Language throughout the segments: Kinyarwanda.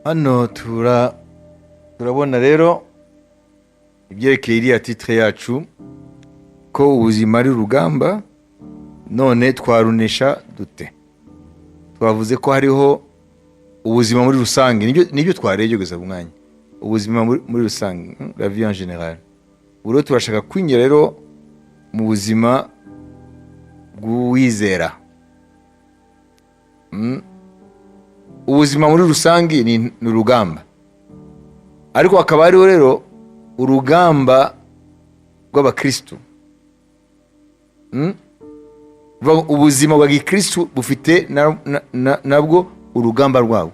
hano turabona rero ibyerekeye iriya titre yacu ko ubuzima ari urugamba, none twarunesha dute? Twavuze ko hariho ubuzima muri rusange, nibyo twarebye gusa umwanya, ubuzima muri rusange, la vie en général. Uro turashaka kwinjira rero mu buzima bw'uwizera. Ubuzima muri rusange ni urugamba, ariko hakaba hariho rero urugamba rw'abakristu. Ubuzima bwa gikristu bufite nabwo urugamba rwabo.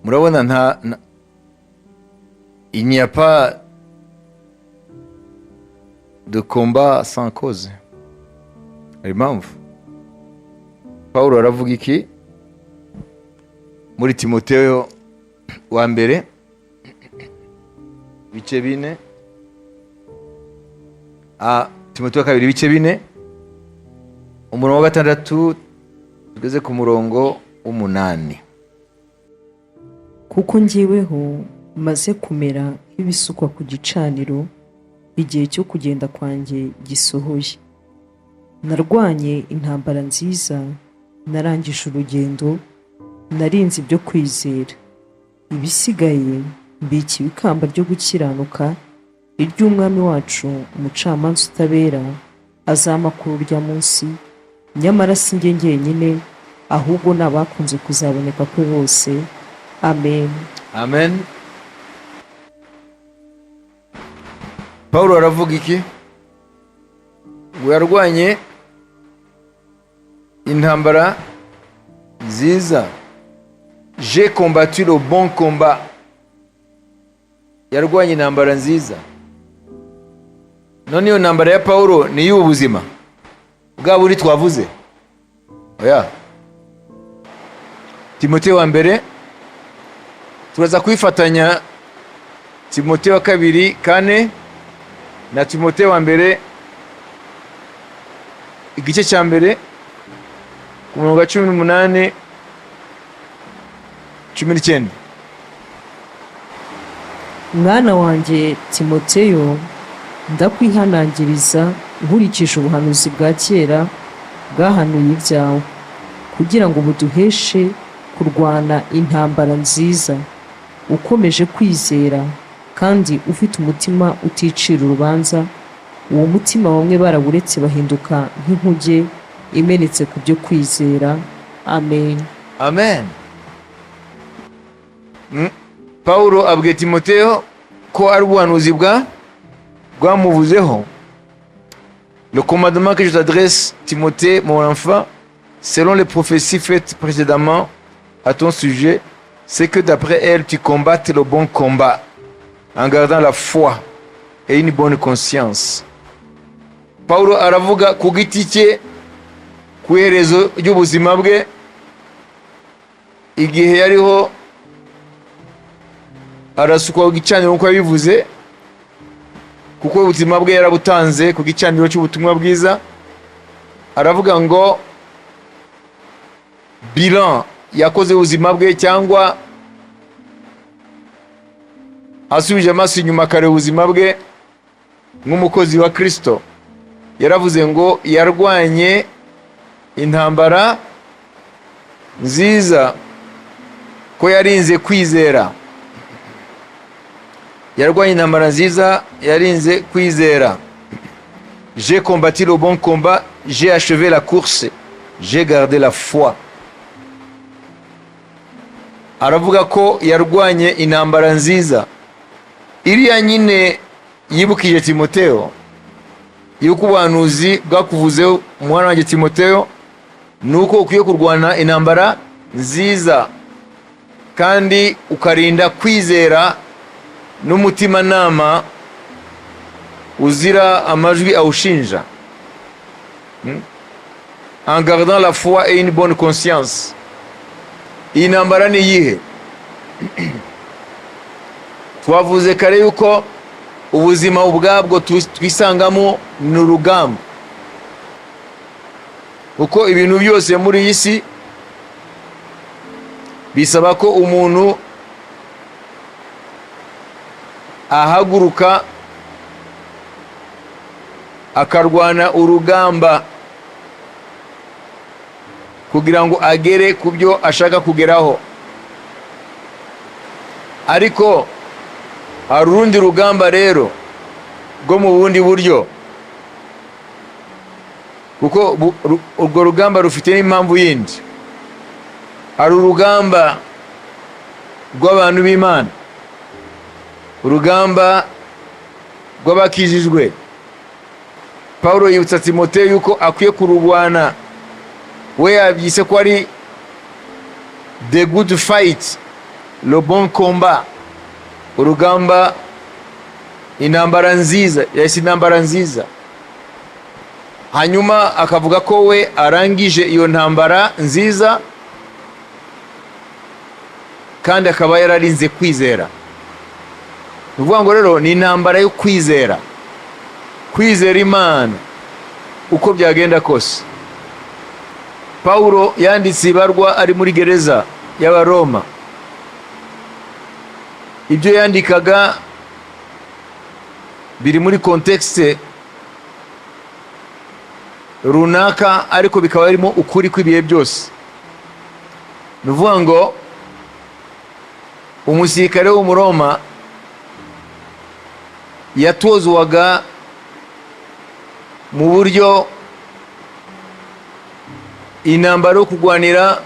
Murabona il n'y a pas de combat sans cause. Hari impamvu Pawulo aravuga iki muri Timoteyo wa mbere ibice 4, Timoteyo wa kabiri ibice 4 umurongo wa 6 tugeze ku murongo w'8. Kuko njyeweho maze kumera nk'ibisukwa ku gicaniro, igihe cyo kugenda kwanjye gisohoye. Narwanye intambara nziza, narangije urugendo, narinze ibyo kwizera. Ibisigaye mbiki ikamba ryo gukiranuka, iry'umwami wacu umucamanza utabera azama kuri urya munsi. Nyamara si njye njyenyine, ahubwo n'abakunze kuzaboneka kwe bose. Amen. Amen. Pawulo aravuga iki? Ngo yarwanye intambara nziza. J'ai combattu le bon combat. Yarwanye intambara nziza. None iyo ntambara ya Pawulo ni y'ubuzima bwa buri twavuze. Oya. Timoteyo wa mbere turaza kwifatanya Timoteyo wa kabiri 4 na Timoteyo wa mbere igice cya mbere ku murongo wa 18 19. Mwana wanjye Timoteyo, ndakwihanangiriza nkurikije ubuhanuzi bwa kera bwahanuye ibyawe, kugira ngo buduheshe kurwana intambara nziza, ukomeje kwizera kandi ufite umutima uticira urubanza. Uwo mutima bamwe barawuretse bahinduka nk'inkuge imenetse ku byo kwizera. Amen. Amen. Paulo abwiye Timoteyo ko ari ubuhanuzi bwamuvuzeho. Le commandement que je t'adresse, Timothée, mon enfant, selon les prophéties faites précédemment à ton sujet, c'est que d'après elles, tu combattes le bon combat, en gardant la foi et une bonne conscience. Paulo aravuga ku giti cye ku iherezo ry'ubuzima bwe, igihe yariho arasukwa ku gicaniro nk'uko yabivuze, kuko ubuzima bwe yarabutanze ku gicaniro cy'ubutumwa bwiza. Aravuga ngo bilan yakoze ubuzima bwe, cyangwa asubije amaso inyuma kare ubuzima bwe nk'umukozi wa Kristo. Yaravuze ngo yarwanye intambara nziza, ko yarinze kwizera. Yarwanye intambara nziza, yarinze kwizera. J'ai combattu le bon combat, j'ai achevé la course, j'ai gardé la foi. Aravuga ko yarwanye intambara nziza. Iriya nyine yibukije Timoteyo yuko ubuhanuzi bwakuvuzeho, umwana wanjye Timoteyo, nuko ukwiye kurwana intambara nziza kandi ukarinda kwizera n'umutima nama uzira amajwi awushinja, en gardant la foi et une bonne conscience. Iyi ntambara ni iyihe? Twavuze kare yuko ubuzima ubwabwo twisangamo ni urugamba, kuko ibintu byose muri iyi si bisaba ko umuntu ahaguruka akarwana urugamba kugira ngo agere ku byo ashaka kugeraho. Ariko hari urundi rugamba rero rwo mu bundi buryo, kuko urwo rugamba rufite n'impamvu yindi. Hari urugamba rw'abantu b'Imana, urugamba rw'abakijijwe. Paulo yibutsa Timoteyo yuko akwiye kururwana. We yabyise ko ari the good fight, le bon combat, urugamba, intambara nziza, yahise intambara nziza. Hanyuma akavuga ko we arangije iyo ntambara nziza, kandi akaba yararinze kwizera. Ni ukuvuga ngo rero ni intambara yo kwizera, kwizera Imana uko byagenda kose. Paulo yanditse ibarwa ari muri gereza y'Abaroma. Ibyo yandikaga biri muri kontekste runaka, ariko bikaba birimo ukuri kw'ibihe byose. Ni ukuvuga ngo umusirikare w'Umuroma yatozwaga mu buryo intambara yo kurwanira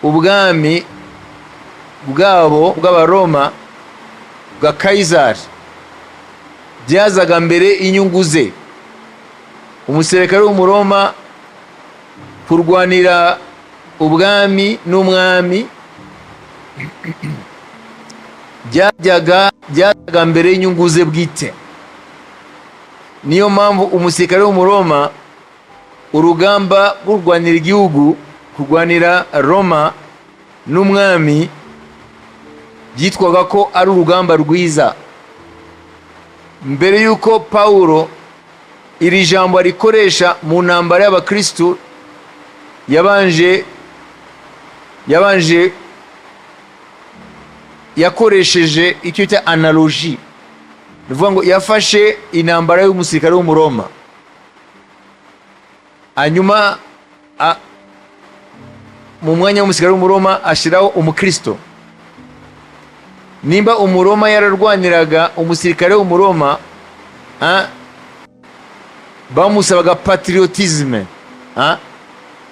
ubwami bwabo bw'Abaroma bwa Kayizari byazaga mbere inyungu ze. Umusirikare w'Umuroma kurwanira ubwami n'umwami byajyaga mbere y'inyungu ze bwite. Niyo mpamvu umusirikare w'Umuroma urugamba kurwanira igihugu, kurwanira Roma n'umwami, byitwaga ko ari urugamba rwiza. Mbere yuko Paulo iri jambo arikoresha mu ntambara y'Abakristu, yakoresheje icyo cya analogie. Ni ukuvuga ngo yafashe intambara y'umusirikare w'Umuroma, hanyuma mu mwanya w'umusirikare w'Umuroma ashyiraho umukristo. Nimba Umuroma yararwaniraga umusirikare w'Umuroma, bamusabaga patriotisme,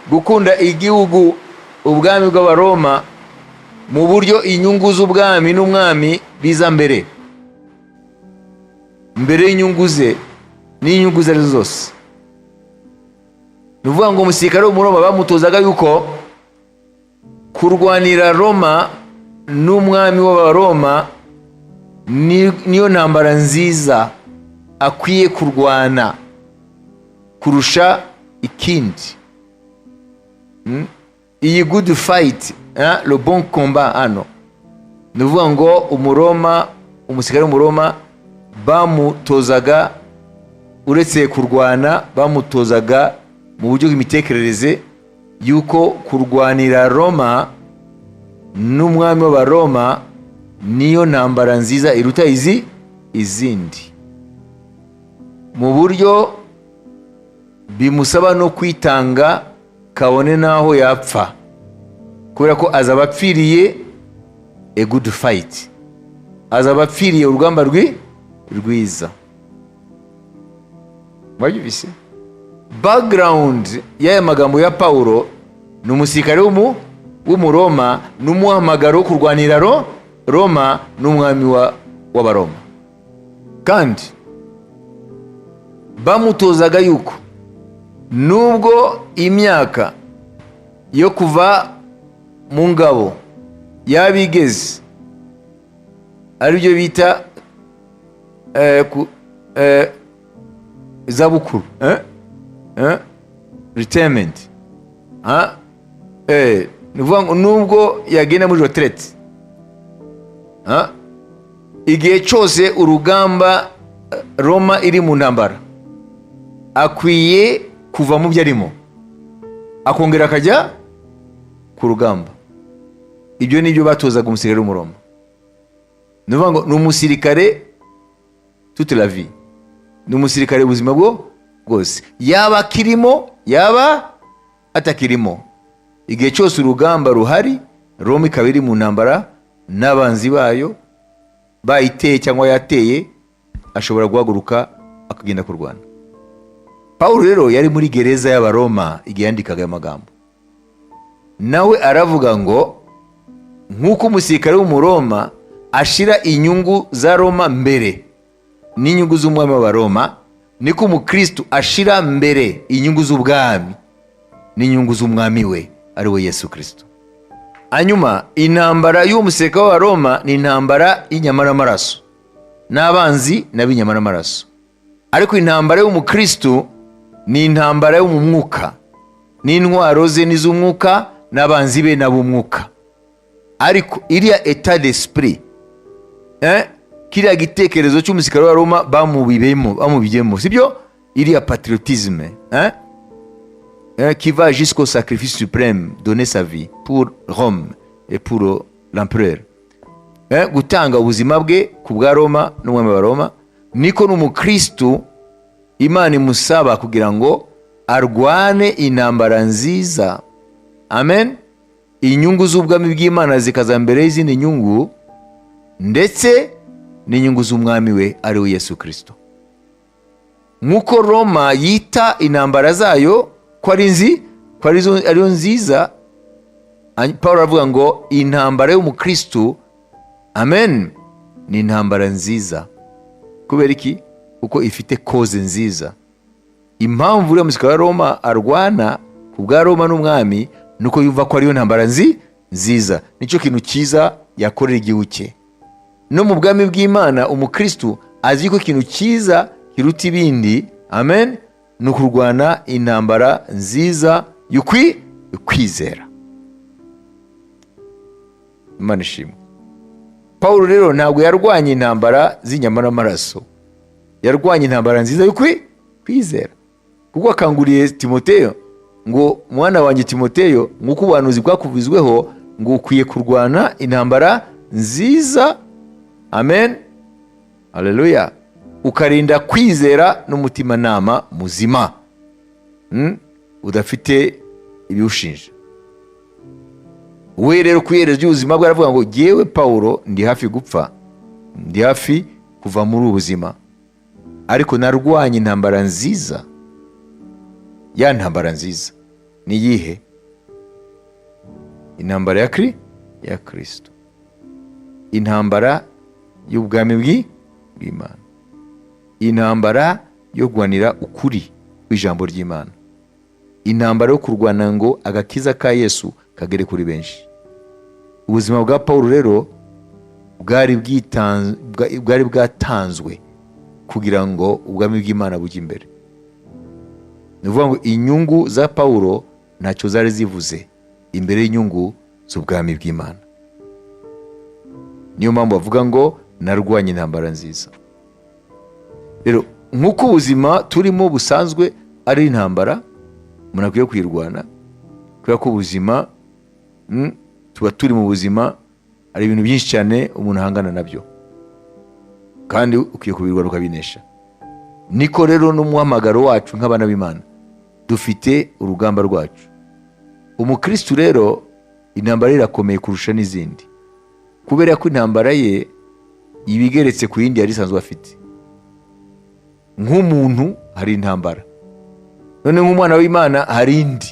gukunda igihugu, ubwami bw'Abaroma, mu buryo inyungu z'ubwami n'umwami biza mbere y'inyungu ze n'inyungu ze zose. Ni ukuvuga ngo umusirikare w'Umuroma bamutozaga yuko kurwanira Roma n'umwami w'Abaroma niyo ntambara nziza akwiye kurwana kurusha ikindi. Iyi good fight, le bon combat hano, ni ukuvuga ngo umusirikare w'Umuroma bamutozaga, uretse kurwana, bamutozaga mu buryo bw'imitekerereze yuko kurwanira Roma n'umwami w'Abaroma niyo ntambara nziza iruta izindi, mu buryo bimusaba no kwitanga kabone naho yapfa, kubera ko azaba apfiriye a good fight, azaba apfiriye urugamba rwiza. Mwajubise background y'aya magambo ya Paulo ni umusirikare w'Umuroma n'umuhamagaro wo kurwanira Roma n'umwami w'Abaroma, kandi bamutozaga yuko nubwo imyaka yo kuva mu ngabo yabigeze, aribyo bita zabukuru, retirement, ni ukuvuga ngo nubwo yagenda muri retraite, igihe cyose urugamba Roma iri mu ntambara akwiye kuva mu byo arimo akongera akajya ku rugamba. ibyo nibyo batozaga umusirikare w'umuroma. Ni ukuvuga ngo ni umusirikare toute la vie, ni umusirikare ubuzima bwose, yaba akirimo yaba atakirimo. Igihe cyose urugamba ruhari, Roma ikaba iri mu ntambara n'abanzi bayo, bayiteye cyangwa yateye, ashobora guhaguruka akagenda kurwana. Pawulo rero yari muri gereza y'Abaroma igihe yandikaga aya magambo. Nawe aravuga ngo nk'uko umusirikare w'umuroma ashira inyungu za Roma mbere n'inyungu z'umwami w'Abaroma, niko umukristo ashira mbere inyungu z'ubwami n'inyungu z'umwami we ari we Yesu Kristo. Hanyuma intambara y'uwo musirikare w'Abaroma ni intambara y'inyama n'amaraso, n'abanzi n'ab'inyama n'amaraso. Ariko intambara y'umukristo ni intambara yo mu mwuka, n'intwaro ze n'iz'umwuka, n'abanzi be n'ab'umwuka. Ariko iriya etat d'esprit, kiriya gitekerezo cy'umusirikare wa Roma bamubijemo, sibyo? Iriya patriotisme, qui va jusqu'au sacrifice suprême, donner sa vie pour Rome et pour l'empereur, gutanga ubuzima bwe ku bwa Roma n'umwami wa Roma. Niko n'umukristo Imana imusaba kugira ngo arwane intambara nziza, amen, inyungu z'ubwami bw'Imana zikaza mbere y'izindi nyungu, ndetse n'inyungu z'umwami we ari we Yesu Kristo. Nk'uko Roma yita intambara zayo ko ariyo nziza, Pawulo aravuga ngo intambara y'umukristo, amen, ni intambara nziza. Kubera iki? Kuko ifite koze nziza. Impamvu uriya musirikare wa Roma arwana ku bwa Roma n'umwami nuko yumva ko ariyo ntambara nziza, nicyo kintu cyiza yakorera igihugu cye. No mu bwami bw'Imana umukristo azi ko ikintu cyiza kiruta ibindi, amen, ni ukurwana intambara nziza y'ukwizera. Imana ishimwe. Pawulo rero ntabwo yarwanye intambara z'inyama n'amaraso, yarwanye intambara nziza y'ukwizera. Kuko akanguriye Timoteyo ngo mwana wanjye Timoteyo, nk'uko ubuhanuzi bwakuvuzweho ngo ukwiye kurwana intambara nziza, amen, haleluya, ukarinda kwizera n'umutimanama muzima, udafite ibiwushinja. We rero ku iherezo ry'ubuzima bwe aravuga ngo jyewe Pawulo ndi hafi gupfa, ndi hafi kuva muri ubu buzima, ariko narwanye intambara nziza. Ya ntambara nziza ni iyihe? Intambara ya Kristo, intambara y'ubwami bw'Imana, intambara yo kurwanira ukuri kw'ijambo ry'Imana, intambara yo kurwana ngo agakiza ka Yesu kagere kuri benshi. Ubuzima bwa Pawulo rero bwari bwatanzwe kugira ngo ubwami bw'Imana bujye imbere. Ni ukuvuga ngo inyungu za Pawulo ntacyo zari zivuze imbere y'inyungu z'ubwami bw'Imana. Niyo mpamvu bavuga ngo narwanye intambara nziza. Rero nk'uko ubuzima turimo busanzwe ari intambara, umuntu akwiye kwirwana, kubera ko ubuzima, tuba turi mu buzima, hari ibintu byinshi cyane umuntu ahangana nabyo, kandi ukwiye kubirwana ukabinesha. Niko rero n'umuhamagaro wacu nk'abana b'Imana, dufite urugamba rwacu. Umukristo rero intambara irakomeye kurusha n'izindi, kubera ko intambara ye ibigeretse ku yindi yari isanzwe afite. Nk'umuntu hari intambara, none nk'umwana w'Imana hari indi.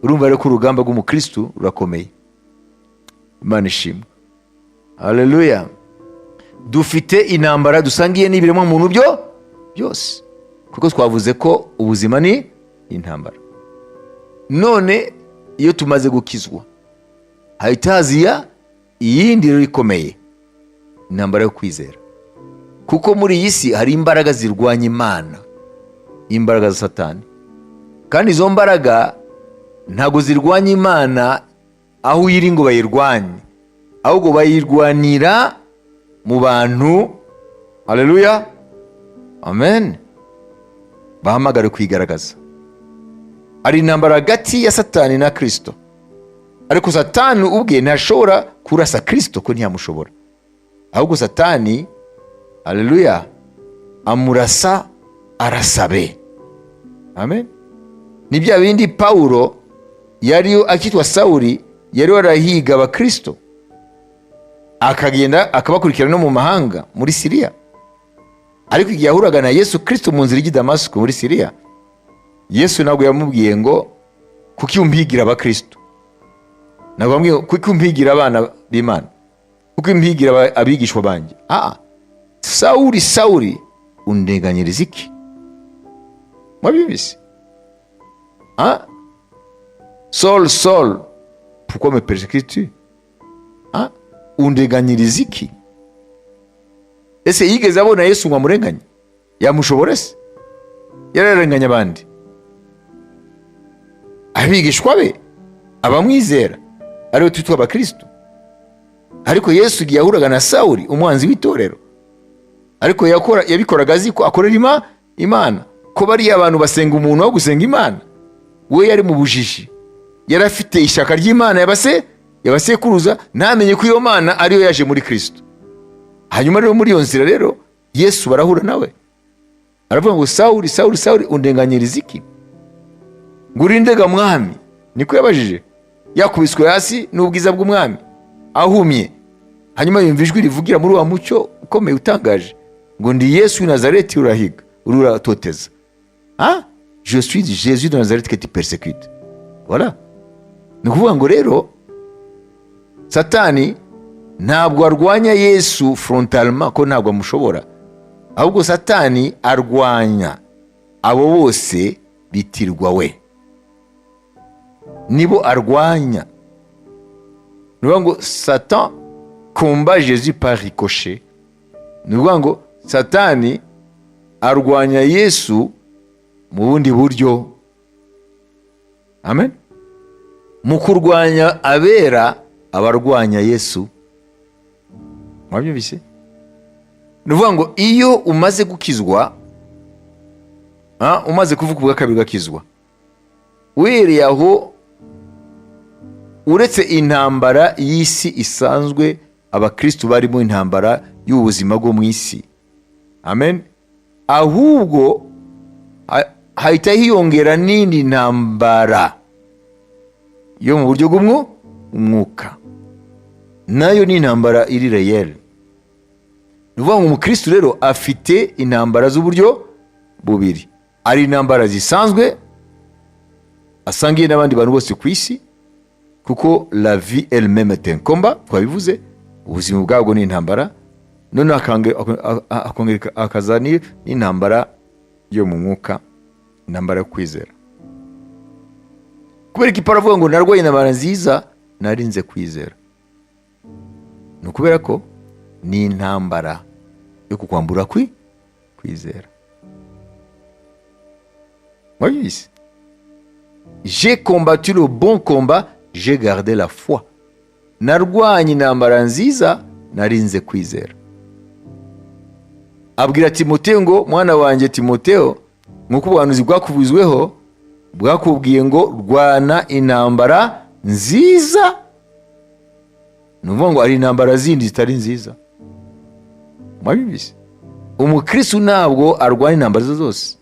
Urumva rero ko urugamba rw'umukristo rurakomeye. Imana ishimwe, haleluya. Dufite intambara dusangiye n'ibiremwa muntu byose, kuko twavuze ko ubuzima ni intambara. None iyo tumaze gukizwa, hahita haziya iyindi rero ikomeye, intambara yo kwizera. Kuko muri iyi si hari imbaraga zirwanya Imana, imbaraga za Satani, kandi izo mbaraga ntabwo zirwanya Imana aho iri ngo bayirwanye, ahubwo bayirwanira mu bantu, haleluya, amen, bahamagare kwigaragaza. Hari intambara hagati ya Satani na Kristo, ariko satani ubwe ntashobora kurasa Kristo, ko ntiyamushobora, ahubwo satani, haleluya, amurasa arasabe. Amen. Ni bya bindi Paulo yari akitwa Sawuli, yari warahiga abakristo, akagenda akabakurikira no mu mahanga muri Siriya, ariko igihe yahuraga na Yesu Kristo mu nzira ijya i Damasiko muri Siriya, Yesu ntabwo yamubwiye ngo kuki umpigira abakristo, ntabwo yamubwiye kuki umpigira abana b'Imana, kuki umpigira abigishwa banjye. Sawuli, Sawuli, undenganyiriza iki? Mwabibise? Saul, Saul, pourquoi me persécutes-tu? Undenganyiriza iki? Ese yigeze abona Yesu ngo amurenganye? Yamushobora se? Yararenganya abandi, abigishwa be, abamwizera, aribo twitwa abakristo. Ariko Yesu igihe yahuraga na Sawuli, umwanzi w'itorero, ariko yabikoraga azi ko akorera Imana, ko bariya abantu basenga umuntu wo gusenga Imana. We yari mu bujiji, yari afite ishyaka ry'Imana yabasekuruza, ntamenye ko iyo Mana ariyo yaje muri Kristo. Hanyuma rero muri iyo nzira rero Yesu barahura nawe, aravuga ngo Sawuli, Sawuli, Sawuli, undenganyiriza iki? Ngo urindega mwami? Niko yabajije, yakubiswe hasi n'ubwiza bw'umwami, ahumye. Hanyuma yumva ijwi rivugira muri wa mucyo ukomeye utangaje, ngo ndi Yesu w'i Nazareti urahiga, uratoteza. Je suis Jésus de Nazareth que tu persécutes. Voilà. Ni ukuvuga ngo rero satani ntabwo arwanya Yesu frontalement, ko ntabwo amushobora, ahubwo satani arwanya abo bose bitirwa we, nibo arwanya. Ni ukuvuga ngo Satan combat Jésus par ricochet. Ni ukuvuga ngo satani arwanya Yesu mu bundi buryo. Amen. Mu kurwanya abera, abarwanya Yesu. Mwabyumvise? Ni ukuvuga ngo iyo umaze gukizwa, umaze kuvuka ubwa kabiri ugakizwa, uhereye aho, uretse intambara y'isi isanzwe abakristo barimo, intambara y'ubuzima bwo mu isi, amen, ahubwo hahita hiyongera n'indi ntambara yo mu buryo bw'umwuka, nayo ni intambara iri reyeri. Ni ukuvuga ngo umukristo rero afite intambara z'uburyo bubiri. Ari intambara zisanzwe asangiye n'abandi bantu bose ku isi, kuko la vie elle-même est un combat, twabivuze, ubuzima bwabwo ni intambara. None akaza n'intambara yo mu mwuka, intambara yo kwizera. Kubera ko Pawulo avuga ngo narwaye intambara nziza, narinze kwizera, ni ukubera ko ni intambara yo kukwambura kwizera. Wabizi? J'ai combattu le bon combat, j'ai gardé la foi. Narwanye intambara nziza, narinze kwizera. Abwira Timoteyo ngo, mwana wanjye Timoteyo, nk'uko ubuhanuzi bwakuvuzweho bwakubwiye ngo rwana intambara nziza. Ni ukuvuga ngo ari intambara zindi zitari nziza. Mwabizi? Umukristo ntabwo arwana intambara zose,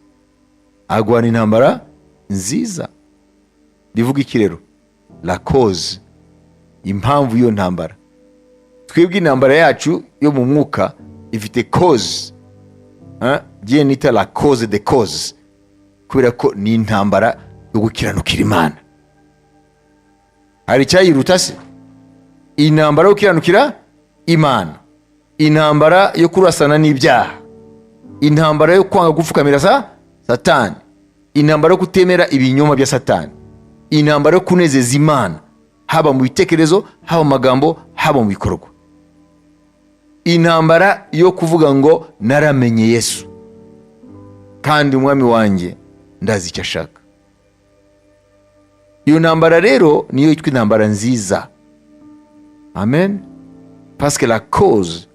arwana intambara nziza. Bivuga iki rero? La cause, impamvu iyo ntambara. Twebwe intambara yacu yo mu mwuka ifite cause, Dieu nita la cause de cause, kubera ko ni intambara yo gukiranukira Imana. Hari cyayiruta se? Intambara yo gukiranukira Imana, intambara yo kurasana n'ibyaha, intambara yo kwanga gupfukamira Satani, intambara yo kutemera ibinyoma bya Satani, intambara yo kunezeza Imana, haba mu bitekerezo, haba mu magambo, haba mu bikorwa, intambara yo kuvuga ngo naramenye Yesu kandi umwami wanjye ndazi icyo ashaka. Iyo ntambara rero niyo yitwa intambara nziza. Amen. Parce que la cause,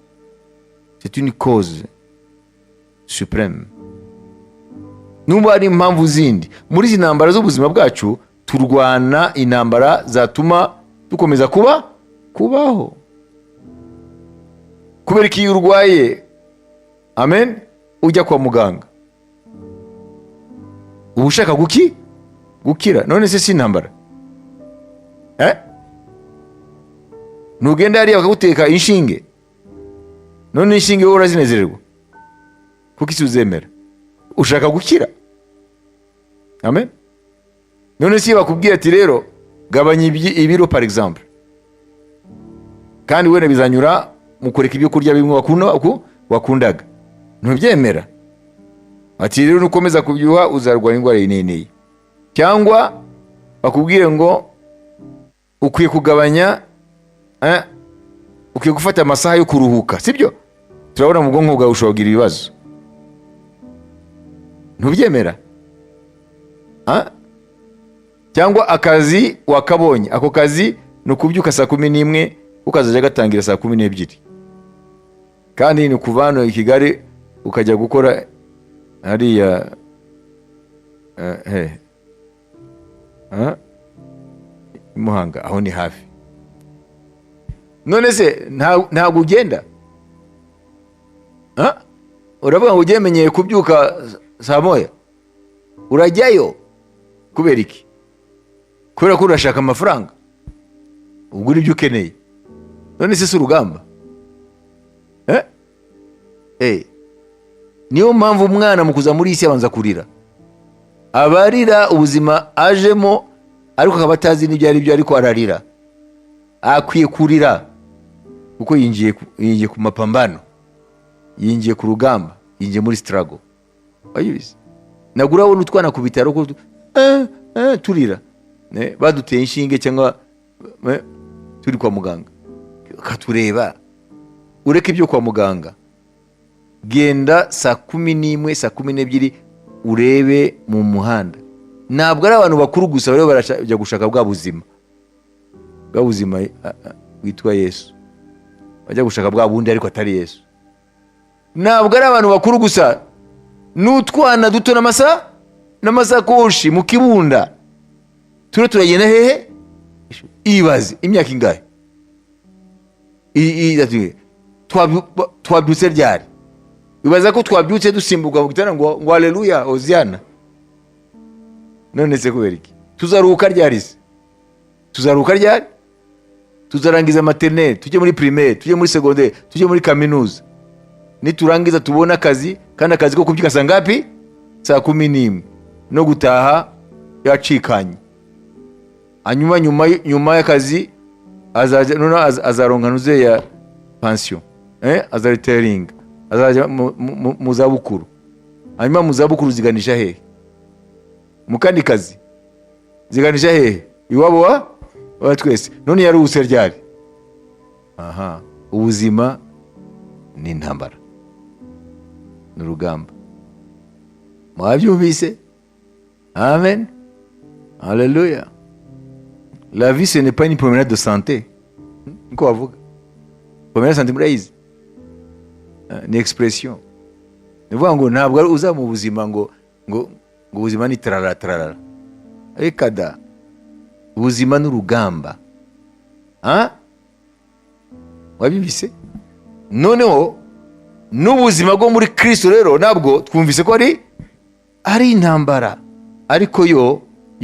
c'est une cause suprême. Nubwo hari impamvu zindi, muri izi ntambara z'ubuzima bwacu turwana intambara zatuma dukomeza kubaho. Kubera ko iyo urwaye, amen, ujya kwa muganga uba ushaka gukira. None se si intambara? Nugenda hariya bakaguteka inshinge, none inshinge wowe urazinezererwa kuko isi uzemera? Ushaka gukira, amen. None si bakubwiye ati rero gabanya ibiro par exemple, kandi wenda bizanyura mu kureka ibyo kurya bimwe wakundaga, ntubyemera, ati rero nukomeza kubyuha uzarwara indwara y'ineneye. Cyangwa bakubwire ngo ukwiye kugabanya, ukwiye gufata amasaha yo kuruhuka, sibyo? Turabona mu bwonko bwawe ushobora kugira ibibazo, ntubyemera. Cyangwa akazi wakabonye, ako kazi ni ukubyuka saa 11 ukazajya gatangira saa 12, kandi ni kuva hano i Kigali ukajya gukora hariya Muhanga, aho ni hafi. None se ntabwo ugenda? Uravuga ngo ugemenyeye kubyuka saa 1, urajyayo kubera iki? Kubera ko urashaka amafaranga, ugura ibyo ukeneye. None se si urugamba? Niyo mpamvu umwana mu kuza muri isi abanza kurira, abarira ubuzima ajemo, ariko akaba atazi n'ibyo ari byo, ariko ararira. Akwiye kurira kuko yinjiye ku mapambano, yinjiye ku rugamba, yinjiye muri struggle. Ayibizi nagura wone utwana ku bitaro ko turira, baduteye inshinge cyangwa turi kwa muganga katureba. Ureke ibyo kwa muganga, genda saa 11 saa 12 urebe mu muhanda. Ntabwo ari abantu bakuru gusa bari barajya gushaka bwa buzima witwa Yesu, bajya gushaka bwa bundi ariko atari Yesu. Ntabwo ari abantu bakuru gusa, n'utwana duto n'amasakoshi mu kibunda turagenda hehe? Ibaze imyaka ingahe twabyutse ryari? Ibaza ko twabyutse dusimbuka mu gitana ngo haleluya Hosiana. None se kubera iki? Tuzaruhuka ryari? Tuzarangiza maternelle, tujye muri primaire, tujye muri secondaire, tujye muri kaminuza, niturangiza tubona akazi, kandi akazi ko kubyuka saa ngapi? Saa 11, no gutaha yacikanye. Hanyuma nyuma y'akazi azaronka nuze ya pension, azariteringa, azajya mu zabukuru. Hanyuma mu zabukuru ziganisha hehe? Mu kandi kazi ziganisha hehe? Iwabo wa twese. None yaruhutse ryari? Ubuzima ni intambara, ni urugamba. Mwabyumvise? Amen, haleluya. La vie ce n'est pas une promenade de santé, niko bavuga. Promenade de santé murayizi? Ni expression. Nivuga ngo ntabwo uza mu buzima ngo ubuzima ni tarara. Reka da, ubuzima n'urugamba. Wabibise? Noneho n'ubuzima bwo muri Kristo rero nabwo twumvise ko ari intambara, ariko yo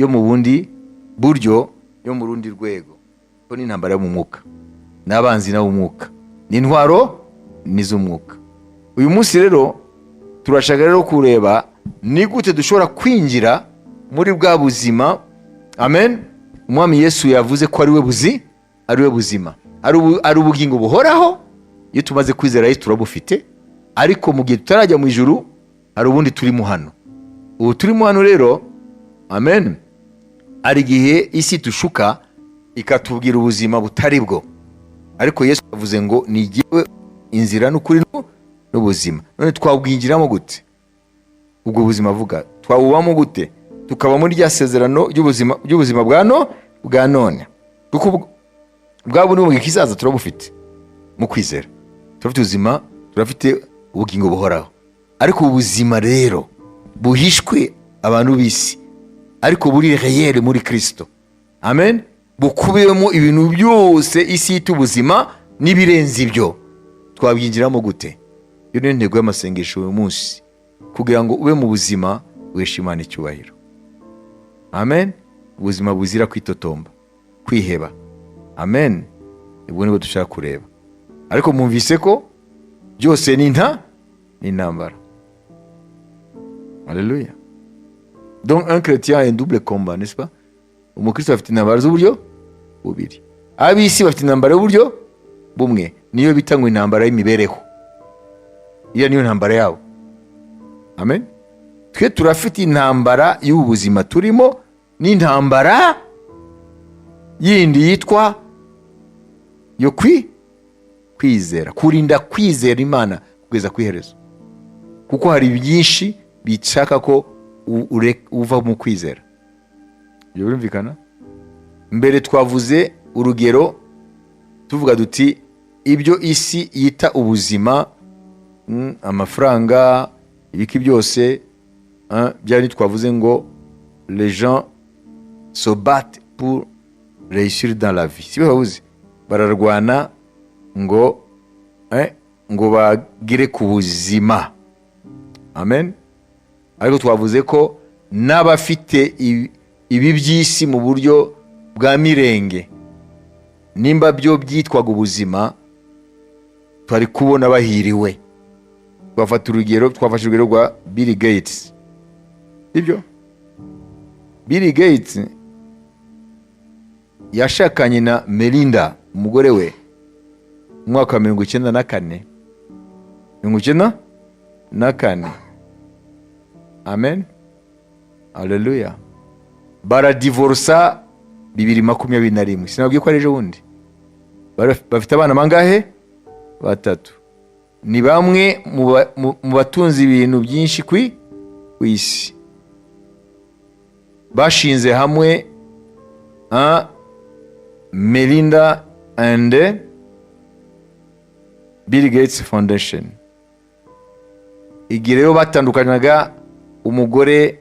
mu bundi buryo, yo mu rundi rwego. Ko ni intambara yo mu mwuka, n'abanzi na umwuka, n'intwaro n'iz'umwuka. Uyu munsi rero turashaka rero kureba ni gute dushobora kwinjira muri bwa buzima, amen, umwami Yesu yavuze ko ari we buzima, ari ubugingo buhoraho. Iyo tumaze kwizera Yesu turabufite, ariko mu gihe tutarajya mu ijuru hari ubundi turimo hano. Ubu turimo hano rero, amen, ari igihe isi tushuka ikatubwira ubuzima butari bwo, ariko Yesu yavuze ngo ni jyewe inzira n'ukuri n'ubuzima. None twabwinjiramo gute ubwo buzima avuga? Twabubamo gute tukaba muri rya sezerano ry'ubuzima bwa none? Kuko bwabo n'ubwo kizaza turabufite mu kwizera. Turafite ubuzima, turafite ubugingo buhoraho, ariko ubuzima rero buhishwe abantu b'isi, ariko buri réel muri Kristo. Amen. bukubiyemo ibintu byose isi yita ubuzima n'ibirenze ibyo. Twabyinjiramo gute? Iyo niyo ntego y'amasengesho uyu munsi, kugira ngo ube mu buzima wesha Imana icyubahiro. Amen. Ubuzima buzira kwitotomba, kwiheba. Amen. Ubwo nibwo dushaka kureba. Ariko mwumvise ko byose ni intambara. Alléluia. Donc un chrétien a un double combat, n'est-ce pas? Umukristo afite intambara z'uburyo bubiri. Ab'isi bafite intambara y'uburyo bumwe, niyo bita ngo intambara y'imibereho. Iyo niyo ntambara yabo. Amen. Twe turafite intambara y'ubuzima turimo, n'intambara yindi yitwa yo kwizera, kurinda kwizera Imana kugeza kwiherezo. Kuko hari byinshi bishaka ko uva mu kwizera. Ibyo birumvikana? Mbere twavuze urugero tuvuga duti ibyo isi yita ubuzima, amafaranga, ibiki byose, byari twavuze ngo les gens se battent pour réussir dans la vie. Si bavuze bararwana ngo bagire ku buzima. Amen. Ariko twavuze ko n'abafite ibi by'isi mu buryo bwa mirenge, nimba byo byitwaga ubuzima, twari kubona bahiriwe. Twafashe urugero rwa Bill Gates. Ibyo Bill Gates yashakanye na Melinda, umugore we, mu mwaka wa 1994. Amen. Haleluya. Baradivorsa 2021. Sinabwiye ko ari ejo bundi. Bafite abana bangahe? 3. Ni bamwe mu batunzi ibintu byinshi ku isi. Bashinze hamwe Melinda and Bill Gates Foundation. Igihe rero batandukanaga, umugore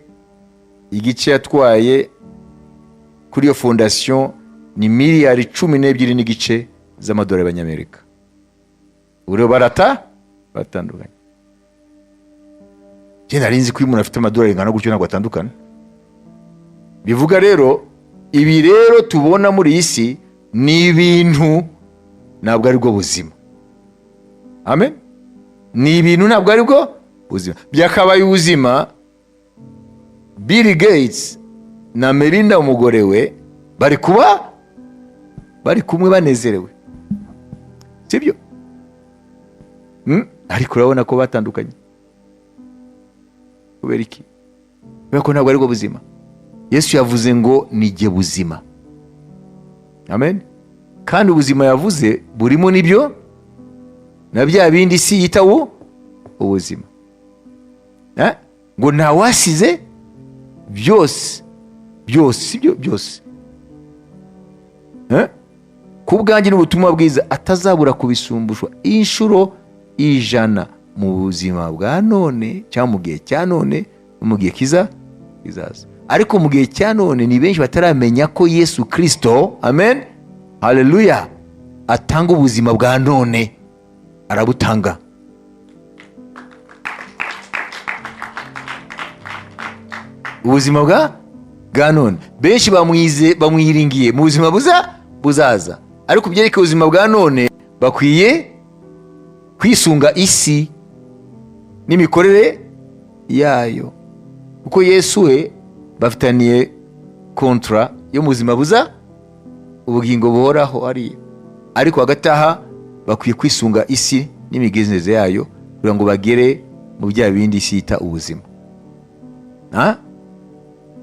igice yatwaye kuri iyo fondation ni miliyari 12 n'igice z'amadolari y'Abanyamerika. Uro batandukanye. Nari nzi ko umuntu afite amadolari ngana gutyo ntabwo atandukana. Bivuga rero ibi rero tubona muri isi ni ibintu ntabwo ari bwo buzima. Amen. Ni ibintu ntabwo ari bwo buzima. Byakabaye ubuzima, Bill Gates na Melinda umugore we bari kumwe banezerewe. Sibyo? Ariko urabona ko batandukanye. Kubera iki? Kubera ko ntabwo ari bwo buzima. Yesu yavuze ngo nijye buzima. Amen. Kandi ubuzima yavuze burimo nibyo na bya bindi si yita ubuzima. Ngo nta wasize byose sibyo byose. Ku bwanjye n'ubutumwa bwiza atazabura kubisumbushwa inshuro 100 mu buzima bwa none, cyangwa mu gihe cya none, mu gihe kizaza. Ariko mu gihe cya none ni benshi bataramenya ko Yesu Kristo, amen, haleluya, atanga ubuzima bwa none. Arabutanga. Ubuzima bwa none benshi bamwiringiye mu buzima buzaza. Ariko byereke ubuzima bwa none bakwiye kwisunga isi n'imikorere yayo, kuko Yesu we bafitaniye kontra yo mu buzima ubugingo buhoraho ari. Ariko hagataha bakwiye kwisunga isi n'imigenzereze yayo kugira ngo bagere mu bya bindi isi yita ubuzima.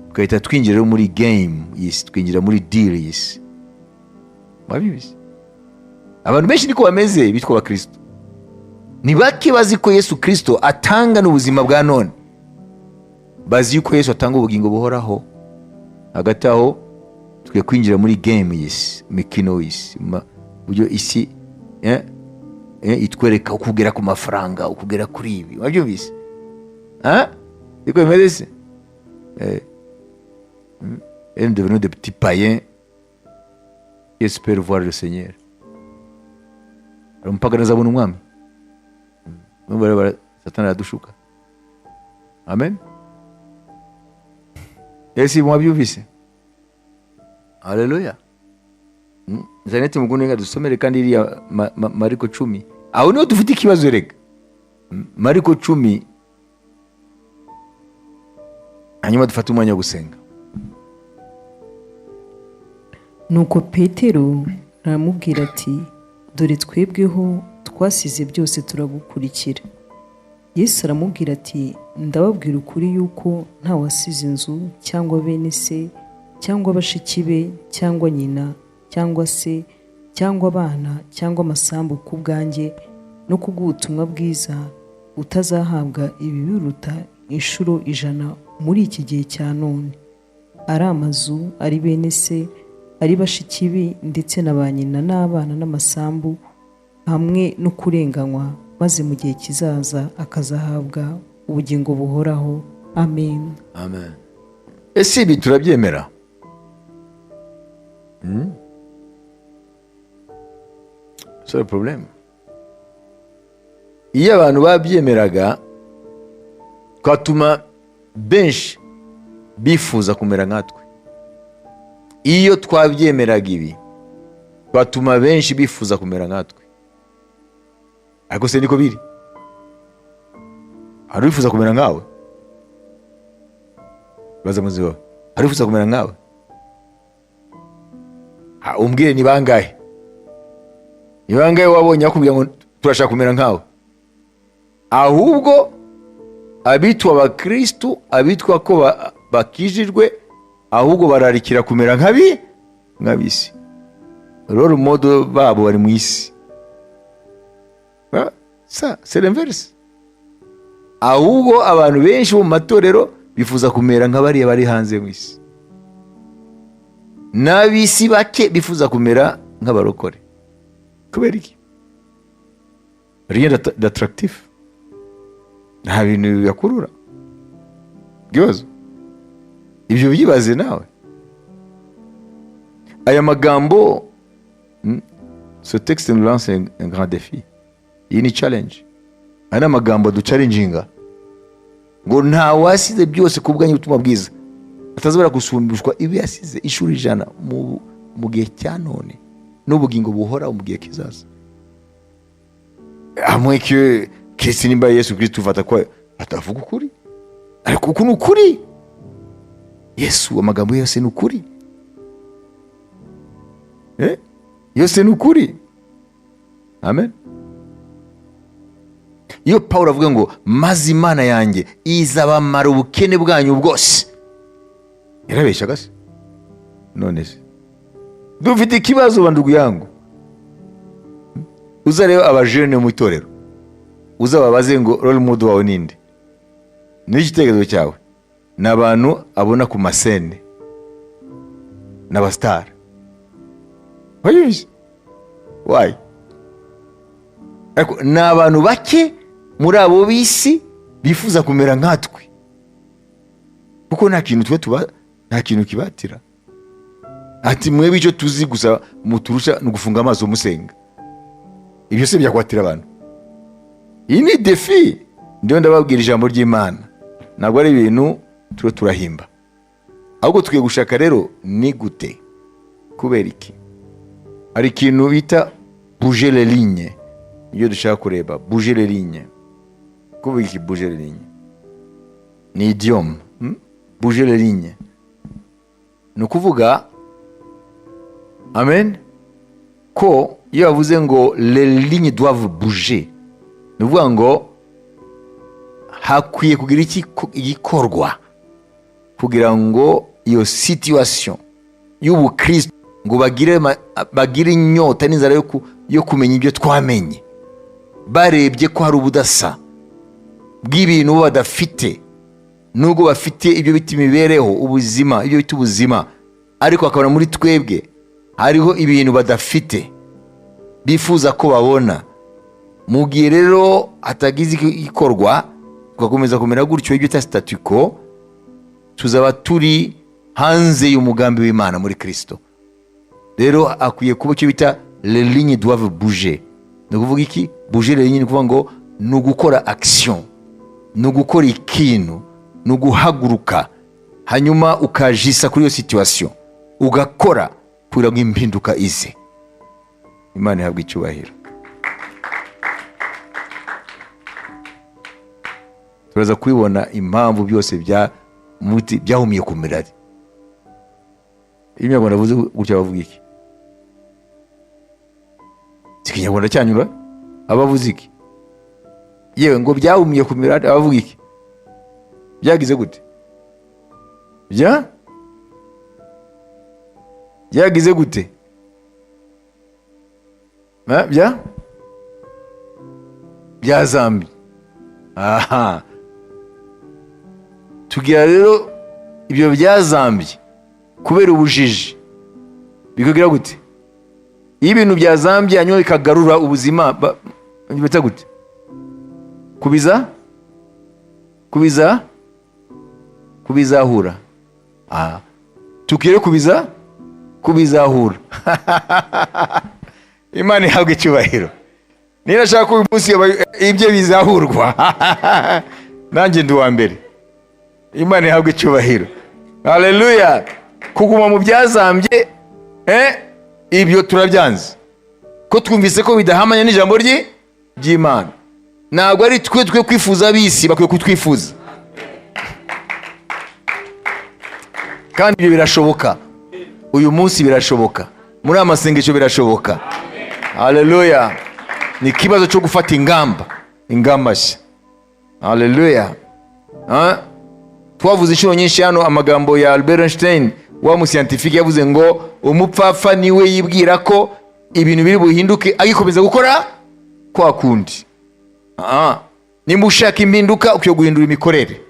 Tukahita twinjira muri game y'isi, twinjira muri deal y'isi. Wabibizi? Abantu benshi niko bameze bitwa abakristo. Ni bake bazi ko Yesu Kristo atanga n'ubuzima bwa none. Bazi yuko Yesu atanga ubugingo buhoraho. Hagati aho tukwiye kwinjira muri game y'isi, mikino y'isi, buryo isi itwereka ukugera ku mafaranga, ukugera kuri ibi. Wabyumvise? Niko bimeze? Nous devenons des petits païens qui espère voir le Seigneur. Hari umupagani azabona umwami. Satani aradushuka. Amen. Ese mwabyumvise? Haleluya. Zaneti mugunenga dusomere kandi iriya Mariko 10. Aho niho dufite ikibazo rega. Mariko 10. Hanyuma dufata umwanya wo gusenga. Nuko Petero aramubwira ati, dore twebweho twasize byose turagukurikira. Yesu aramubwira ati, ndababwira ukuri yuko nta wasize inzu cyangwa bene se cyangwa bashiki be cyangwa nyina cyangwa se cyangwa abana cyangwa amasambu ku bwanjye no kubw'ubutumwa bwiza utazahabwa ibi biruta inshuro 100 muri iki gihe cya none, ari amazu, ari bene se, ari bashiki be ndetse na ba nyina n'abana n'amasambu, hamwe no kurenganywa, maze mu gihe kizaza akazahabwa ubugingo buhoraho. Amen. Amen. Ese ibi turabyemera? C'est le problème. Iyo abantu babyemeraga, twatuma benshi bifuza kumera nkatwe. Iyo twabyemeraga ibi, twatuma benshi bifuza kumera nkatwe. Ariko se niko biri? Hari wifuza kumera nkawe? Baza muzi wawe. Hari wifuza kumera nkawe? Umbwire ni bangahe? Ni bangahe wabonye akubwira ngo turashaka kumera nkawe? Ahubwo abitwa abakristo, abitwa ko bakijijwe, ahubwo bararikira kumera nk'abisi. Role model babo bari mu isi. Ça, c'est l'inverse. Ahubwo abantu benshi mu matorero bifuza kumera nk'abariya bari hanze mu isi. N'abisi bake bifuza kumera nk'abarokore. Kubera iki? Rien d'attractif. Nta bintu biyakurura. Gibazo. Ibyo byibaze nawe. Aya magambo, ce texte nous lance un grand défi. Iyi ni challenge. Aya magambo du challenginga. Ngo nta wasize byose kubwanya ubutumwa bwiza atazabara gusumbishwa ibi yasize ishuri 100 mu gihe cya none n'ubugingo buhora mu gihe kizaza. Amwe que Kristo nimba Yesu Kristo ufata ko atavuga ukuri, ariko uko ni ukuri. Yesu amagambo yose ni ukuri. Yose ni ukuri. Amen. Iyo Paulo avuga ngo maze Imana yanjye izabamara ubukene bwanyu bwose, yarabeshyaga se? None se dufite ikibazo bandugu yangu. Uzareba abajene mu itorero, uzababaze ngo role model wawe ninde? N'igitekerezo cyawe n'abantu abona ku masene n'abastar. Why? Ariko n'abantu bake muri abo bisi bifuza kumera nkatwe, kuko nta kintu kibatira. Ati mwebwe icyo tuzi gusa muturusha no gufunga amaso musenga. Ibyo se byakwatira abantu? Iyi ni defi. Ndio ndababwira ijambo ry'Imana, ntabwo ari ibintu turahimba. Ahubwo tugiye gushaka rero ni gute. Kubera iki? Hari ikintu bita bouger les lignes. Iyo dushaka kureba bouger les lignes. Kubera iki bouger les lignes? Ni idiome. Bouger les lignes ni ukuvuga, amen, ko iyo bavuze ngo les lignes doivent bouger, ni ukuvuga ngo hakwiye kugira igikorwa kugira ngo iyo situation y'ubukristo ngo bagire inyota n'inzara yo kumenya ibyo twamenye, barebye ko hari ubudasa bw'ibintu badafite, nubwo bafite ibyo bita imibereho, ubuzima, ibyo bita ubuzima, ariko akabona muri twebwe hariho ibintu badafite bifuza ko babona. Mu gihe rero hatagize ikorwa, tugakomeza kumera gutyo, ibyo bita statu quo, tuzaba turi hanze y'umugambi w'Imana muri Kristo. rero akwiye kuba icyo bita les lignes doivent bouger. Ni ukuvuga iki? Bouger les lignes ni ukuvuga ngo ni ugukora action, ni ugukora ikintu, ni uguhaguruka hanyuma ukajisa kuri iyo situation ugakora kugira ngo impinduka ize. Imana ihabwe icyubahiro. Turaza kubibona impamvu byose byahumiye ku mirari. Iyo Inyarwanda avuze gutya bavuga iki? Ikinyarwanda cyanyura abavuze iki? Yewe ngo byahumiye ku mirari abavuga iki? Byagize gute? Byagize gute? Byazambye. Aha. Tugira rero ibyo byazambye kubera ubujiji. Bikagira gute? Iyo ibintu byazambye hanyuma bikagarura ubuzima bita gute? Kubizahura. Tukire kubizahura. Imana ihabwe icyubahiro. Niba nshaka uyu munsi ibyo bizahurwa nanjye ndi uwa mbere. Imana ihabwe icyubahiro. Haleluya. Kuguma mu byazambye ibyo turabyanze ko twumvise ko bidahamanya n'ijambo ry'Imana. Ntabwo ari twe kwifuza bisi, bakwiye kutwifuza. Kandi ibyo birashoboka. Uyu munsi birashoboka. Muri amasengesho birashoboka. Haleluya. Ni kibazo cyo gufata ingamba nshya. Haleluya. Twavuze inshuro nyinshi hano amagambo ya Albert Einstein wa mu scientifique yavuze ngo umupfapfa niwe yibwira ko ibintu biri buhinduke agikomeza gukora kwa kundi. Nimba ushaka impinduka ukwiye guhindura imikorere.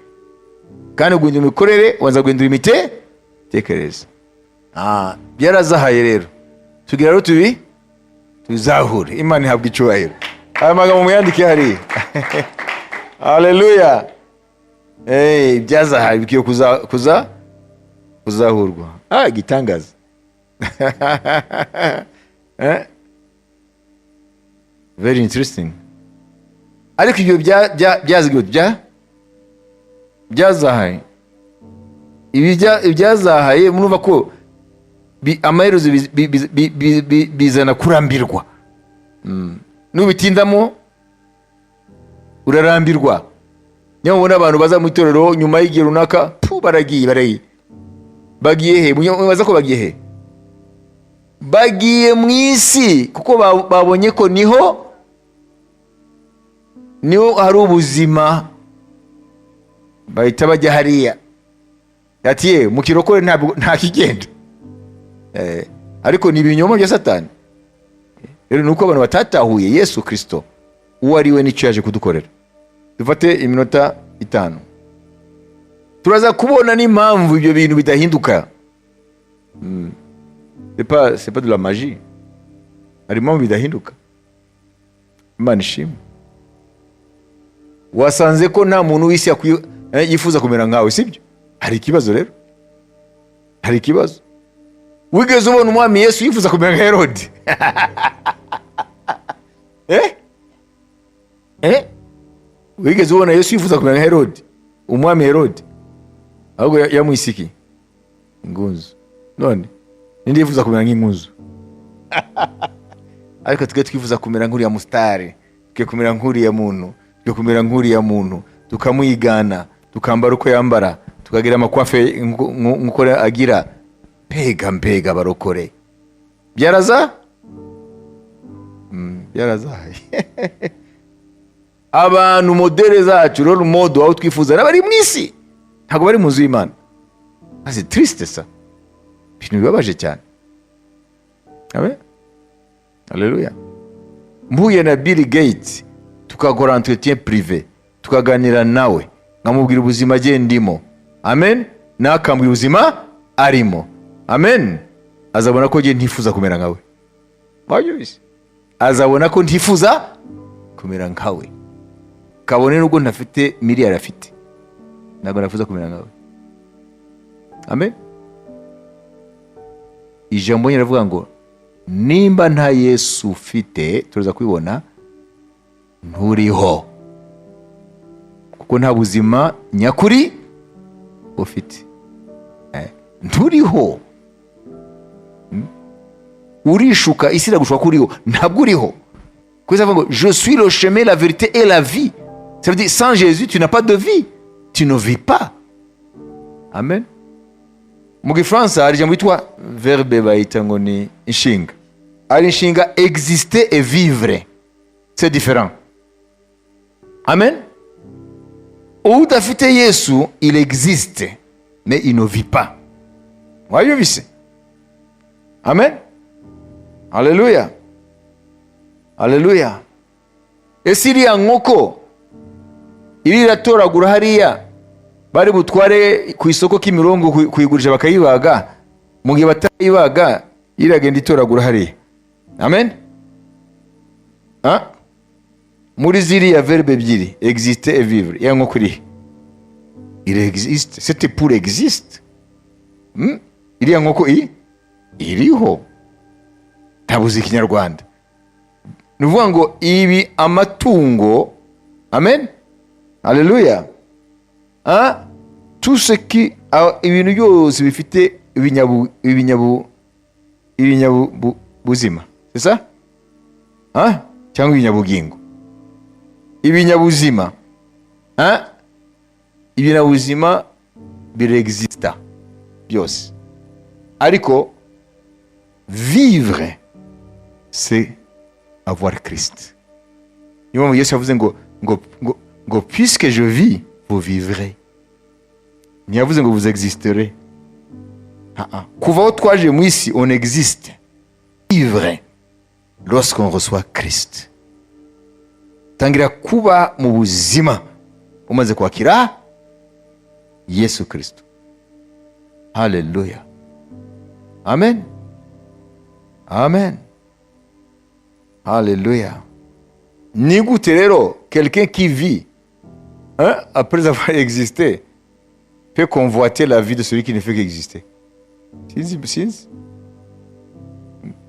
Kandi guhindura imikorere wanza guhindura imitekerereze. Byarazahaye rero. Tugira rero tuzahure. Imana ihabwe icyubahiro. Aya magambo muyandike hariya. Haleluya. Byazahaye bikiye kuzahurwa. Gitangaza. Very interesting. Ariko ibyo byazahaye. Ibyazahaye murumva ko amaherezo bizana kurambirwa. Nubitindamo urarambirwa. Niyo mubona abantu baza mu itorero nyuma y'igihe runaka bagiye he? Mubaza ko bagiye he? Bagiye mu isi kuko babonye ko niho hari ubuzima. Bahita bajya hariya. Ati mu kirokore nta kigenda. Ariko ni ibinyoma bya Satani. Rero nuko abantu batatahuye Yesu Kristo uwo ari we n'icyo yaje kudukorera. Dufate iminota 5. Turaza kubona n'impamvu ibyo bintu bidahinduka. C'est pas de la magie. Hari impamvu bidahinduka. Imana ishimwe. Wasanze ko nta muntu w'isi yifuza kumera nkawe, sibyo? Hari ikibazo rero. Hari ikibazo. Wigeze ubona umwami Yesu yifuza kumera nka Herode? Wigeze ubona Yesu yifuza kumera nka Herode? Umwami Herode ahubwo yamwisiki ingunzu. None ninde yifuza kumera nk'ingunzu? Ariko twifuza kumera nk'uriya mustari, kumera nk'uriya muntu, kumera nk'uriya muntu, tukamwigana, tukambara uko yambara, tukagira amakwafe nk'uko agira. Mbega barokore. Byarazahaye. Abantu modele zacu rero modo aho twifuza n'abari mu isi ntabwo bari mu nzu y'Imana. C'est triste ça. Bintu bibabaje cyane. Amen. Haleluya. Mpuye na Bill Gates tukakora entretien privé, tukaganira nawe nkamubwira ubuzima ndimo. Amen. Nakambwira ubuzima arimo. Amen. Azabona ko ngiye ntifuza kumera nkawe. Wabyumvise? Azabona ko ntifuza kumera nkawe. Kabone nubwo ntafite miliyari afite. Ntabwo nafuza kumera nkawe. Amen. Ijambo nyiravuga ngo nimba nta Yesu ufite, turaza kubibona, nturiho, kuko nta buzima nyakuri ufite. Nturiho. Urishuka, isi iragushuka ko uriho, ntabwo uriho. Kuko ngo je suis le chemin, la vérité et la vie. Ça veut dire sans Jésus tu n'as pas de vie, tu ne vis pas. Amen. Mu Gifaransa hari ijambo yitwa verbe bayita ngo ni inshinga. Ari inshinga exister et vivre, c'est différent. Amen. Udafite Yesu, il existe mais il ne vit pas. Wayumvise? Amen. Alléluia. Alléluia. Ese iriya nkoko iri iratoragura hariya bari butware ku isoko Kimirongo kuyigurisha bakayibaga, mu gihe batayibaga iragenda itoragura hariya. Amen. Muri ziriya verbe ebyiri, exister et vivre, ya nkoko iri, il existe, c'était pour existe. Iriya nkoko iriho, ntabuze Ikinyarwanda. Ni ukuvuga ngo ibi amatungo, amen, haleluya, tout ce qui, ibintu byose bifite ibinyabuzima, c'est ça, cyangwa ibinyabugingo, ibinyabuzima, ibinyabuzima birexista byose, ariko vivre c'est avoir Christ. Niyo mpamvu Yesu yavuze ngo puisque je vis, vous vivrez. Ntiyavuze ngo vous existerez. Kuva aho twaje mu isi, on existe, vivre lorsqu'on reçoit Christ. Tangira kuba mu buzima umaze kwakira Yesu Kristo. Haleluya. Amen. Amen. Alléluia. Ni gute rero quelqu'un qui vit après avoir existé peut convoiter la vie de celui qui ne fait qu'exister? Sinzi.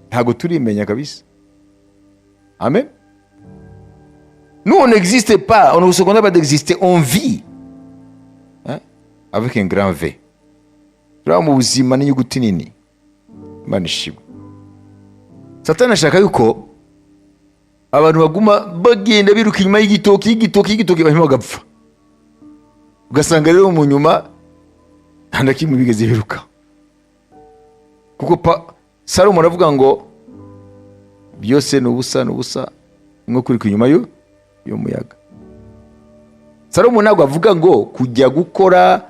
Ntabwo turimenya kabisa. Amen. Nous on n'existe pas, on ne se connaît pas d'exister, on vit avec un grand V. Turi mu buzima n'inyuguti nini. Imana ishimwe. Satani ashaka yuko abantu baguma bagenda biruka inyuma y'igitoki bahima bagapfa. Ugasanga rero mu nyuma nta na kimwe bigeze biruka. Kuko Salomo aravuga ngo byose ni ubusa nko kuri inyuma y'umuyaga. Salomo ntabwo avuga ngo kujya gukorera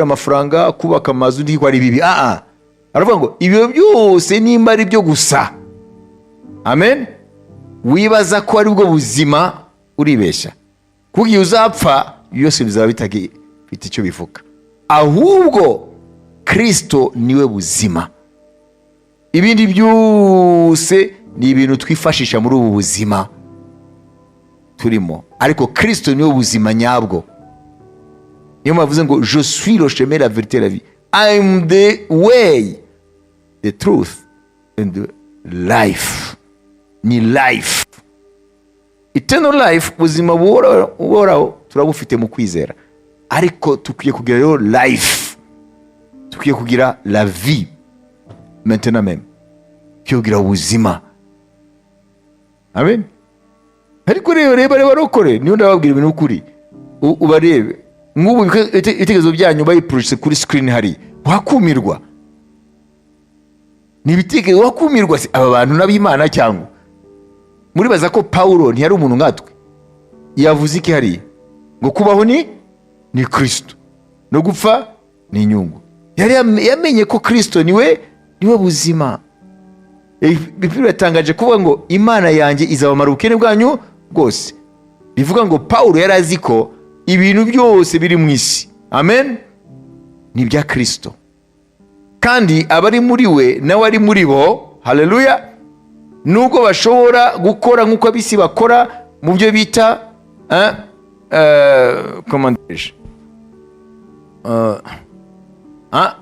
amafaranga, kubaka amazu ndiko ari bibi. Aravuga ngo ibyo byose nimba ari byo gusa. Amen. Wibaza ko ari bwo buzima, uribeshya. Kuko iyo uzapfa byose bizaba bifite icyo bivuga. Ahubwo Kristo niwe buzima. Ibindi byose ni ibintu twifashisha muri ubu buzima turimo, ariko Kristo niwe buzima nyabwo. Niyo mpavuze ngo je suis le chemin, la vérité, la vie. I am the way, the truth and the life. Ni life, eternal life, buzima buhoraho turabufite mu kwizera, ariko tukwiye kugira rero life, tukwiye kugira la vie maintenant même, tukwiye kugira ubuzima. Amen. Ariko reba barokore, niyo ndababwira ibintu ukuri, ubarebe nk'ubu ibitekerezo byanyu bayiproject kuri screen hari, wakumirwa. Ni ibitekerezo wakumirwa, aba bantu n'ab'Imana cyangwa muribaza ko Paulo ntiyari umuntu nkatwe? Yavuze iki hariya? Ngo kubaho ni Kristo, no gupfa ni inyungu. Yari yamenye ko Kristo niwe buzima. Bibiri yatangaje kuvuga ngo Imana yanjye izabamara ubukene bwanyu bwose. Bivuga ngo Paulo yari azi ko ibintu byose biri mu isi, amen, ni bya Kristo, kandi abari muri we nawe ari muri bo. Haleluya. Nubwo bashobora gukora nk'uko abisi bakora mu byo bita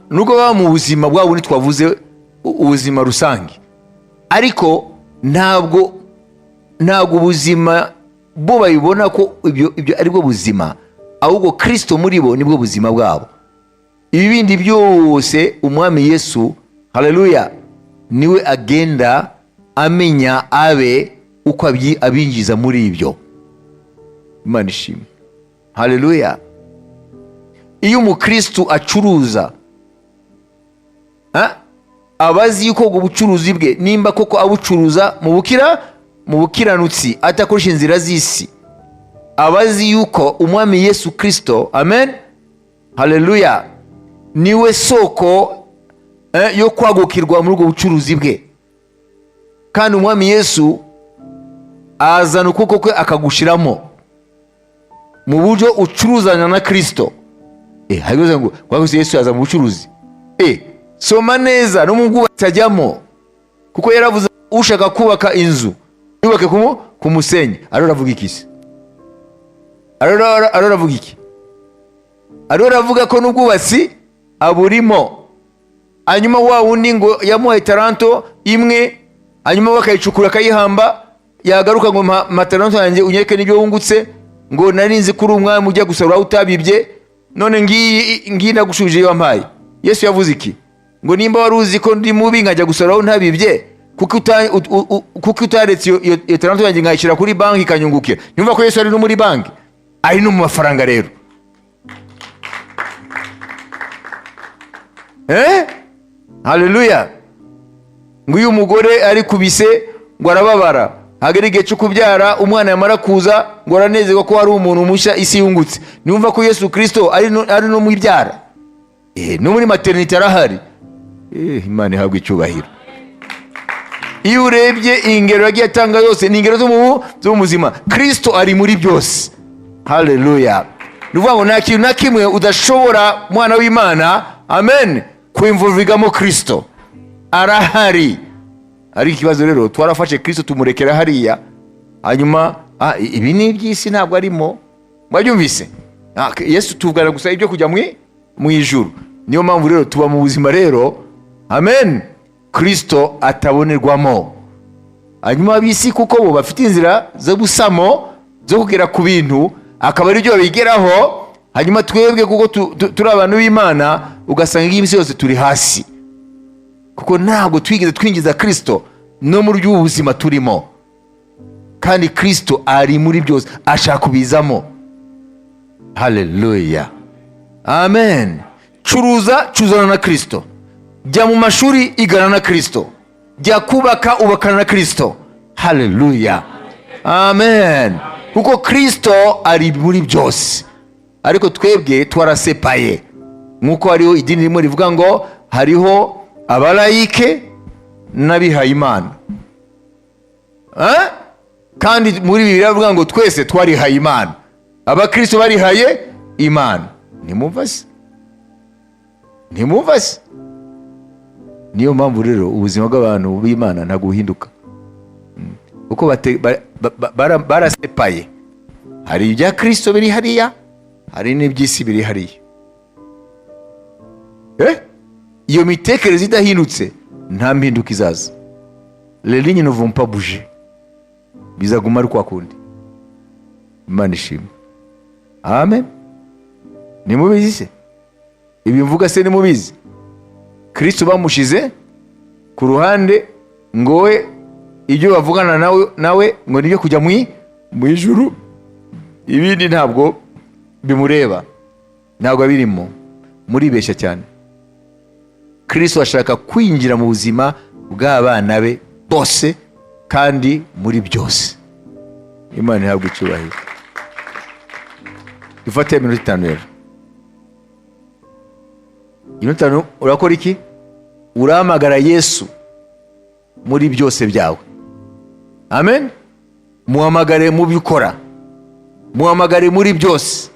nubwo baba mu buzima bwabo twavuze ubuzima rusange, ariko ntabwo ubuzima bo babibona ko ibyo ari bwo buzima, ahubwo Kristo muri bo nibwo buzima bwabo. Ibi bindi byose umwami Yesu, haleluya, niwe agenda amenya abe uko abinjiza muri ibyo. Imana ishimwe, haleluya. Iyo umukristo acuruza, abazi yuko ubwo bucuruzi bwe nimba koko abucuruza mu bukiranutsi atakoresha inzira z'isi, abazi yuko umwami Yesu Kristo, amen, haleluya, niwe soko yo kwagukirwa muri ubwo bucuruzi bwe. Kandi umwami Yesu azana ukuboko kwe akagushiramo mu buryo ucuruzanya na Kristo. Habivuze ngo kwa Yesu yaza mu bucuruzi. Soma neza no mu bwubatsi ajyamo, kuko yaravuze ushaka kubaka inzu yubake ku musenyi. Aravuga iki se? Aravuga iki? Aravuga ko n'ubwubatsi aburimo. Hanyuma wa wundi ngo yamuhaye taranto imwe, hanyuma bakayicukura akayihamba, yagaruka ngo mataranto yanjye unyereke n'ibyo wungutse, ngo nari nzi kuri umwami ujya gusarura utabibye, none ngiyi nagushuje iyo wampaye. Yesu yavuze iki? Ngo nimba wari uzi ko ndi mubi nkajya gusarura ntabibye, kuko utaretse iyo taranto yanjye nkayishyira kuri banki ikanyungukira. Nyumva ko Yesu ari no muri banki, ari no mu mafaranga rero. Haleluya. Ngo uyu mugore ari kubise ngo arababara, hagera igihe cyo kubyara, umwana yamara kuza ngo aranezerwa ko hari umuntu mushya isi yungutse. Nyumva ko Yesu Kristo ari no mu ibyara, no muri maternity arahari. Imana ihabwa icyubahiro. Iyo urebye ingero yagiye atanga yose ni ingero zo mu buzima. Kristo ari muri byose. Haleluya. Nuvuga ngo nta kintu na kimwe udashobora mwana w'Imana, amen, kwimvurigamo Kristo. Arahari. Ari ikibazo rero twarafashe Kristo tumurekera hariya, hanyuma ibi ni iby'isi ntabwo arimo. Mwabyumvise? Yesu tuvugana gusa ibyo kujya mu ijuru. Niyo mpamvu rero tuba mu buzima rero, amen, Kristo atabonerwamo. Hanyuma ab'isi kuko bo bafite inzira zo gusamo, zo kugera ku bintu, akaba ari byo bigeraho. Hanyuma twebwe kuko turi abantu b'Imana, ugasanga iby'isi yose turi hasi, kuko ntabwo twigeze twinjiza Kristo no muri by'ubuzima turimo. Kandi Kristo ari muri byose, ashaka kubizamo. Haleluya, amen. Cuzana na Kristo. Jya mu mashuri igana na Kristo. Jya kubaka ubakana na Kristo. Haleluya, amen. Kuko Kristo ari muri byose, ariko twebwe twarasepaye. Nkuko hariho idini rimwe rivuga ngo hariho abalayike n'abihaye Imana. Kandi muri Bibiliya bavuga ngo twese twarihaye Imana. Abakristo barihaye Imana. Ntimumva se? Niyo mpamvu rero ubuzima bw'abantu b'Imana ntabwo buhinduka, kuko barasepaye. Hari ibya Kristo biri hariya, hari n'iby'isi biri hariya. Iyo mitekerereze idahindutse nta mpinduka izaza. Les lignes ne vont pas bouger, bizaguma ari kwa kundi. Imana ishimwe, amen. Nimubizi se? Ibi mvuga se nimubizi? Kristo bamushize ku ruhande ngo we ibyo bavugana nawe ngo nibyo kujya mu ijuru, ibindi ntabwo bimureba, ntabwo abirimo. Muribeshya cyane. Kristo ashaka kwinjira mu buzima bw'abana be bose kandi muri byose. Imana ihabwa icyubahiro. Dufate iminota 5 rero. Iminota 5 urakora iki? Urahamagara Yesu muri byose byawe. Amen. Muhamagare mu bikora, muhamagare muri byose.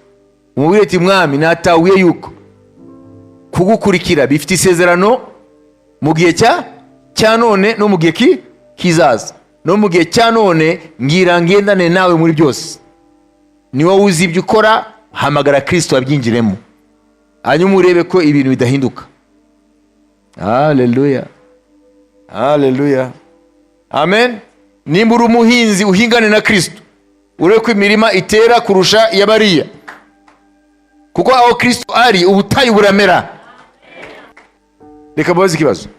Umubwire ati mwami natawiye yuko kugukurikira bifite isezerano mu gihe cya none no mu gihe kizaza. No mu gihe cya none ngira ngendane nawe muri byose. Ni wowe uzi ibyo ukora, hamagara Kristo abyinjiremo, hanyuma urebe ko ibintu bidahinduka. Haleluya, haleluya. amen. Nimba uri umuhinzi uhingane na Kristo, urebe ko imirima itera kurusha iy'abariya, kuko aho Kristo ari ubutayu buramera. Reka babaze ikibazo,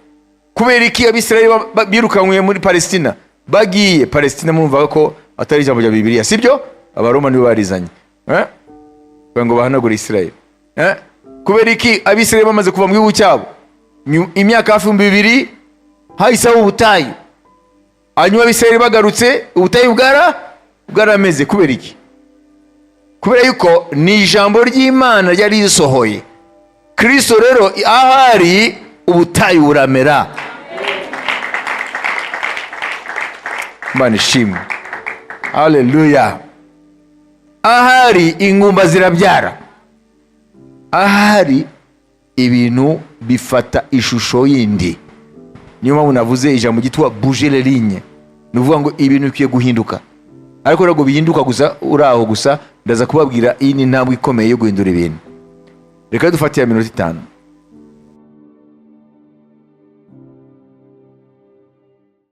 kubera iki Abisirayeli birukanywe muri Palestina? Bagiye Palestina, murumva ko atari ijambo rya Bibiliya, sibyo? Abaroma nibo barizanye ngo bahanagure Isirayeli. Kubera iki Abisirayeli bamaze kuva mu gihugu cyabo imyaka hafi 2000 hahisaho ubutayu, hanyuma Abisirayeli bagarutse ubutayu bwarameze? Kubera iki? Kubera yuko ni ijambo ry'Imana ryari risohoye. Kristo rero ahari ubutayu buramera. Imana ishimwe, haleluya. Ahari ingumba zirabyara, ahari ibintu bifata ishusho yindi. Niyo mpamvu navuze ijambo gitwa bouger les lignes, nuvuga ngo ibintu bikwiye guhinduka. Ariko ntabwo bihinduka gusa uraho gusa, ndaza kubabwira iyi ni intambwe ikomeye yo guhindura ibintu. Reka dufate ya minota 5.